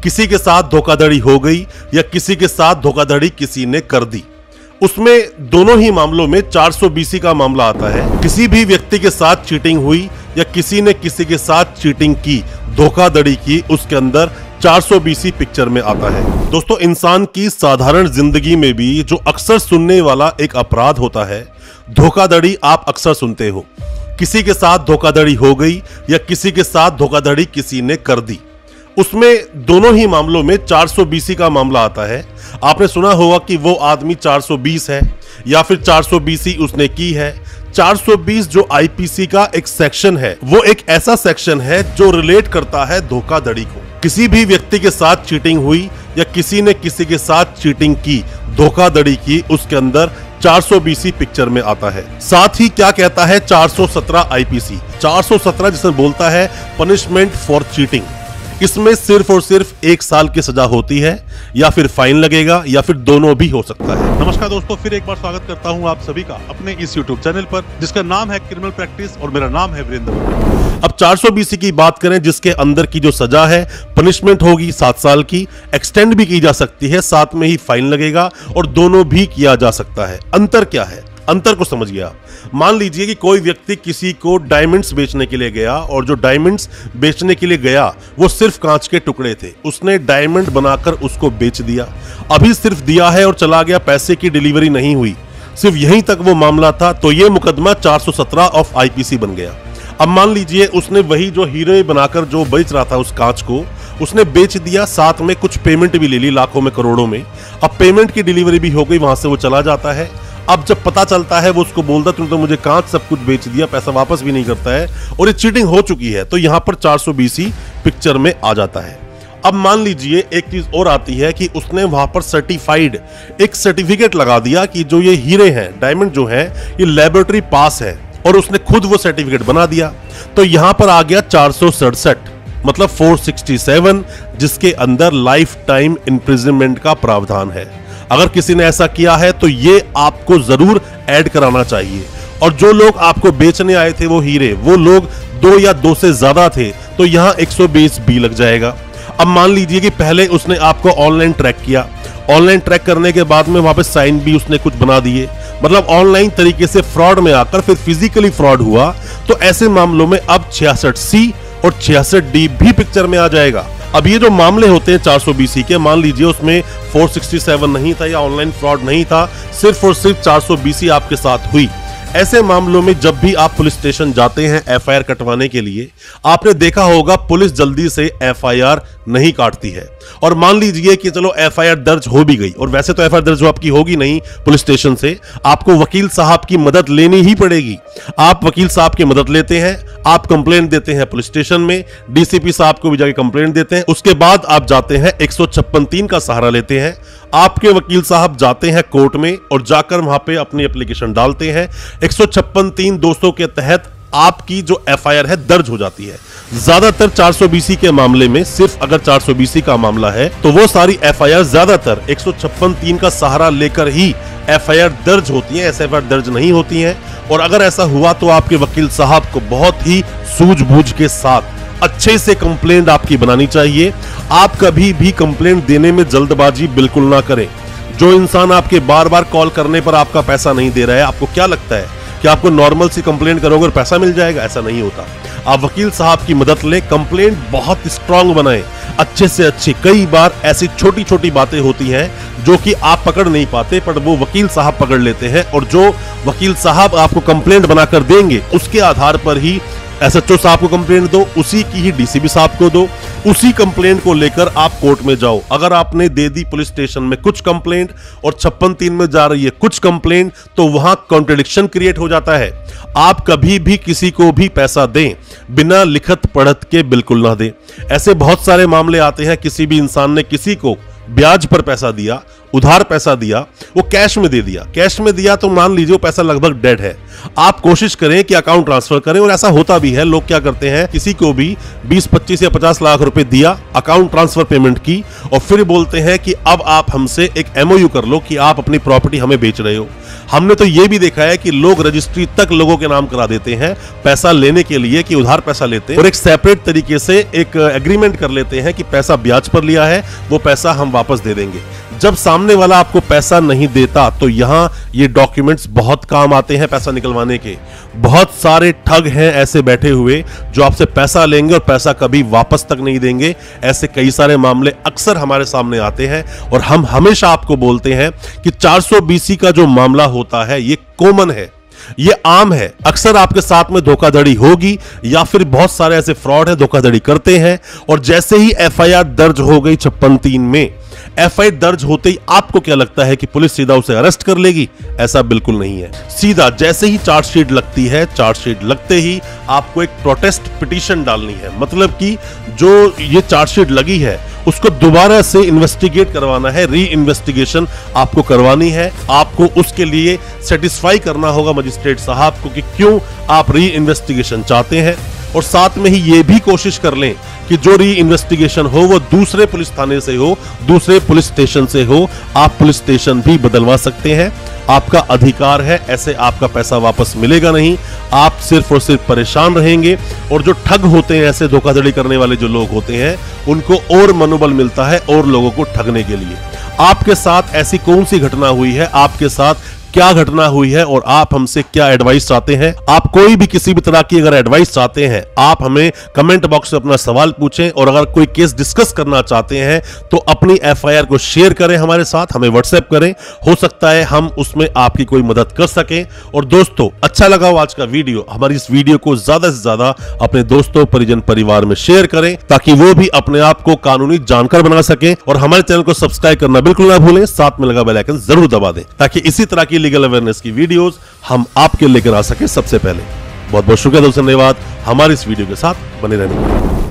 किसी के साथ धोखाधड़ी हो गई या किसी के साथ धोखाधड़ी किसी ने कर दी। उसमें दोनों ही मामलों में 420 का मामला आता है। किसी भी व्यक्ति के साथ चीटिंग हुई या किसी ने किसी के साथ चीटिंग की, धोखाधड़ी की, उसके अंदर 420 पिक्चर में आता है। दोस्तों, इंसान की साधारण जिंदगी में भी जो अक्सर सुनने वाला एक अपराध होता है, धोखाधड़ी आप अक्सर सुनते हो। किसी के साथ धोखाधड़ी हो गई या किसी के साथ धोखाधड़ी किसी ने कर दी। उसमें दोनों ही मामलों में 420 का मामला आता है। आपने सुना होगा कि वो आदमी 420 है या फिर 420 उसने की है। 420 जो आईपीसी का एक सेक्शन है, वो एक ऐसा सेक्शन है जो रिलेट करता है धोखाधड़ी को। किसी भी व्यक्ति के साथ चीटिंग हुई या किसी ने किसी के साथ चीटिंग की, धोखाधड़ी की, उसके अंदर 420 पिक्चर में आता है। साथ ही क्या कहता है 417 आईपीसी, 417 जिसमें बोलता है पनिशमेंट फॉर चीटिंग। इसमें सिर्फ और सिर्फ 1 साल की सजा होती है या फिर फाइन लगेगा या फिर दोनों भी हो सकता है। नमस्कार दोस्तों, फिर एक बार स्वागत करता हूं आप सभी का अपने इस YouTube चैनल पर जिसका नाम है क्रिमिनल प्रैक्टिस और मेरा नाम है वीरेंद्र। अब 420 की बात करें, जिसके अंदर की जो सजा है, पनिशमेंट होगी 7 साल की, एक्सटेंड भी की जा सकती है, साथ में ही फाइन लगेगा और दोनों भी किया जा सकता है। अंतर क्या है? अंतर को समझिए आप। मान लीजिए कि कोई व्यक्ति किसी को डायमंड्स बेचने के लिए गया और जो डायमंड्स बेचने के लिए गया वो सिर्फ कांच के टुकड़े थे। उसने डायमंड बनाकर उसको बेच दिया। अभी सिर्फ दिया है और चला गया, पैसे की डिलीवरी नहीं हुई, सिर्फ यहीं तक वो मामला था। तो ये मुकदमा 417 ऑफ आईपीसी बन गया। अब मान लीजिए उसने वही जो हीरे बनाकर जो बेच रहा था उस कांच को, उसने बेच दिया, साथ में कुछ पेमेंट भी ले ली, लाखों में करोड़ों में। अब पेमेंट की डिलीवरी भी हो गई, वहां से वो चला जाता है। अब जब पता चलता है, वो उसको बोलता तुमने तो मुझे कांच सब कुछ बेच दिया, पैसा वापस भी नहीं करता है और ये चीटिंग हो चुकी है। तो यहां पर 420 पिक्चर में आ जाता है। अब मान लीजिए एक चीज और आती है कि उसने वहां पर सर्टिफाइड एक सर्टिफिकेट लगा दिया कि जो ये हीरे हैं, डायमंड जो है, ये लैबोरेटरी पास है और उसने खुद वो सर्टिफिकेट बना दिया। तो यहां पर आ गया 467 मतलब 467, जिसके अंदर लाइफ टाइम इम्प्रिजनमेंट का प्रावधान है। अगर किसी ने ऐसा किया है तो ये आपको जरूर ऐड कराना चाहिए। और जो लोग आपको बेचने आए थे वो हीरे, वो लोग 2 या 2 से ज्यादा थे, तो यहां 120 बी लग जाएगा। अब मान लीजिए कि पहले उसने आपको ऑनलाइन ट्रैक किया, ऑनलाइन ट्रैक करने के बाद में वहां पे साइन भी उसने कुछ बना दिए, मतलब ऑनलाइन तरीके से फ्रॉड में आकर फिर फिजिकली फ्रॉड हुआ। तो ऐसे मामलों में अब 66C और 66D भी पिक्चर में आ जाएगा। अब ये जो मामले होते हैं 420 के, मान लीजिए उसमें 467 नहीं था या ऑनलाइन फ्रॉड नहीं था, सिर्फ और सिर्फ 420 आपके साथ हुई। ऐसे मामलों में जब भी आप पुलिस स्टेशन जाते हैं एफआईआर कटवाने के लिए, आपने देखा होगा पुलिस जल्दी से एफआईआर नहीं काटती है। और मान लीजिए कि चलो एफआईआर दर्ज हो भी गई, और वैसे तो एफआईआर दर्ज आपकी होगी नहीं पुलिस स्टेशन से, आपको वकील साहब की मदद लेनी ही पड़ेगी। आप वकील साहब की मदद लेते हैं, आप कंप्लेंट देते हैं पुलिस स्टेशन में, डीसीपी साहब को भी जाके कंप्लेंट देते हैं। उसके बाद आप जाते हैं 156(3) का सहारा लेते हैं। आपके वकील साहब जाते हैं कोर्ट में और जाकर वहां पे अपनी एप्लीकेशन डालते हैं। 156(3) दोस्तों के तहत आपकी जो एफआईआर है दर्ज हो जाती है। ज्यादातर 420 के मामले में, सिर्फ अगर 420 का मामला है तो वो सारी एफआईआर ज्यादातर 156(3) का सहारा लेकर ही एफआईआर दर्ज होती है, एफआईआर दर्ज नहीं होती है। और अगर ऐसा हुआ तो आपके वकील साहब को बहुत ही सूझबूझ के साथ अच्छे से कंप्लेंट आपकी बनानी चाहिए। आप कभी भी कंप्लेंट देने में जल्दबाजी बिल्कुल ना करें। जो इंसान आपके बार बार कॉल करने पर आपका पैसा नहीं दे रहा है, आपको क्या लगता है कि आपको नॉर्मल सी कंप्लेंट करोगे और पैसा मिल जाएगा? ऐसा नहीं होता। आप वकील साहब की मदद लें, कंप्लेंट बहुत स्ट्रांग बनाएं, अच्छे से अच्छी। कई बार ऐसी छोटी छोटी बातें होती हैं जो कि आप पकड़ नहीं पाते, पर वो वकील साहब पकड़ लेते हैं। और जो वकील साहब आपको कंप्लेंट बनाकर देंगे, उसके आधार पर ही एसएचओ साहब को कंप्लेंट दो, उसी की ही डीसीपी साहब को दो, उसी कंप्लेंट को लेकर आप कोर्ट में जाओ। अगर आपने दे दी पुलिस स्टेशन में कुछ कंप्लेंट और 56(3) में जा रही है कुछ कंप्लेंट, तो वहां कॉन्ट्रडिक्शन क्रिएट हो जाता है। आप कभी भी किसी को भी पैसा दें बिना लिखत पढ़त के बिल्कुल ना दें। ऐसे बहुत सारे मामले आते हैं, किसी भी इंसान ने किसी को ब्याज पर पैसा दिया, उधार पैसा दिया, वो कैश में दे दिया। कैश में दिया तो मान लीजिए वो पैसा लगभग डेड है। आप कोशिश करें कि अकाउंट ट्रांसफर करें, और ऐसा होता भी है। लोग क्या करते हैं, किसी को भी 20, 25 या 50 लाख रुपए दिया, अकाउंट ट्रांसफर पेमेंट की, और फिर बोलते हैं कि अब आप हमसे एक एमओयू कर लो कि आप अपनी प्रॉपर्टी हमें बेच रहे हो। हमने तो ये भी देखा है कि लोग रजिस्ट्री तक लोगों के नाम करा देते हैं पैसा लेने के लिए, कि उधार पैसा लेते हैं और एक सेपरेट तरीके से एक एग्रीमेंट कर लेते हैं कि पैसा ब्याज पर लिया है, वो पैसा हम वापस दे देंगे। जब सामने वाला आपको पैसा नहीं देता तो यहां ये डॉक्यूमेंट्स बहुत काम आते हैं पैसा निकलवाने के। बहुत सारे ठग हैं ऐसे बैठे हुए जो आपसे पैसा लेंगे और पैसा कभी वापस तक नहीं देंगे। ऐसे कई सारे मामले अक्सर हमारे सामने आते हैं और हम हमेशा आपको बोलते हैं कि 420 का जो मामला होता है ये कॉमन है, ये आम है। अक्सर आपके साथ में धोखाधड़ी होगी या फिर बहुत सारे ऐसे फ्रॉड है, धोखाधड़ी करते हैं और जैसे ही एफआईआर दर्ज हो गई 56(3) में, एफआईआर दर्ज होते ही आपको क्या लगता है कि पुलिस सीधा उसे अरेस्ट कर लेगी? ऐसा बिल्कुल नहीं है। सीधा जैसे ही चार्जशीट लगती है, चार्जशीट लगते ही आपको एक प्रोटेस्ट पिटीशन डालनी है। मतलब कि जो ये चार्जशीट लगी है उसको दोबारा से इन्वेस्टिगेट करवाना है, री इन्वेस्टिगेशन आपको करवानी है। आपको उसके लिए सेटिस्फाई करना होगा मजिस्ट्रेट साहब को कि क्यों आप री इन्वेस्टिगेशन चाहते हैं, और साथ में ही ये भी कोशिश कर लें कि जो री इन्वेस्टिगेशन हो वो दूसरे पुलिस थाने से हो, दूसरे पुलिस स्टेशन से हो। आप पुलिस स्टेशन भी बदलवा सकते हैं, आपका अधिकार है। ऐसे आपका पैसा वापस मिलेगा नहीं, आप सिर्फ और सिर्फ परेशान रहेंगे। और जो ठग होते हैं, ऐसे धोखाधड़ी करने वाले जो लोग होते हैं, उनको और मनोबल मिलता है और लोगों को ठगने के लिए। आपके साथ ऐसी कौन सी घटना हुई है, आपके साथ क्या घटना हुई है और आप हमसे क्या एडवाइस चाहते हैं? आप कोई भी किसी भी तरह की अगर एडवाइस चाहते हैं, आप हमें कमेंट बॉक्स में अपना सवाल पूछें। और अगर कोई केस डिस्कस करना चाहते हैं तो अपनी एफआईआर को शेयर करें हमारे साथ, हमें व्हाट्सएप करें, हो सकता है हम उसमें आपकी कोई मदद कर सकें। और दोस्तों, अच्छा लगा हो आज का वीडियो, हमारी इस वीडियो को ज्यादा से ज्यादा अपने दोस्तों, परिजन, परिवार में शेयर करें ताकि वो भी अपने आप को कानूनी जानकार बना सके। और हमारे चैनल को सब्सक्राइब करना बिल्कुल ना भूलें, साथ में लगा बेल आइकन जरूर दबा दें ताकि इसी तरह की लीगल अवेयरनेस की वीडियोस हम आपके लेकर आ सके सबसे पहले। बहुत बहुत शुक्रिया दोस्तों, धन्यवाद हमारी इस वीडियो के साथ बने रहने के लिए।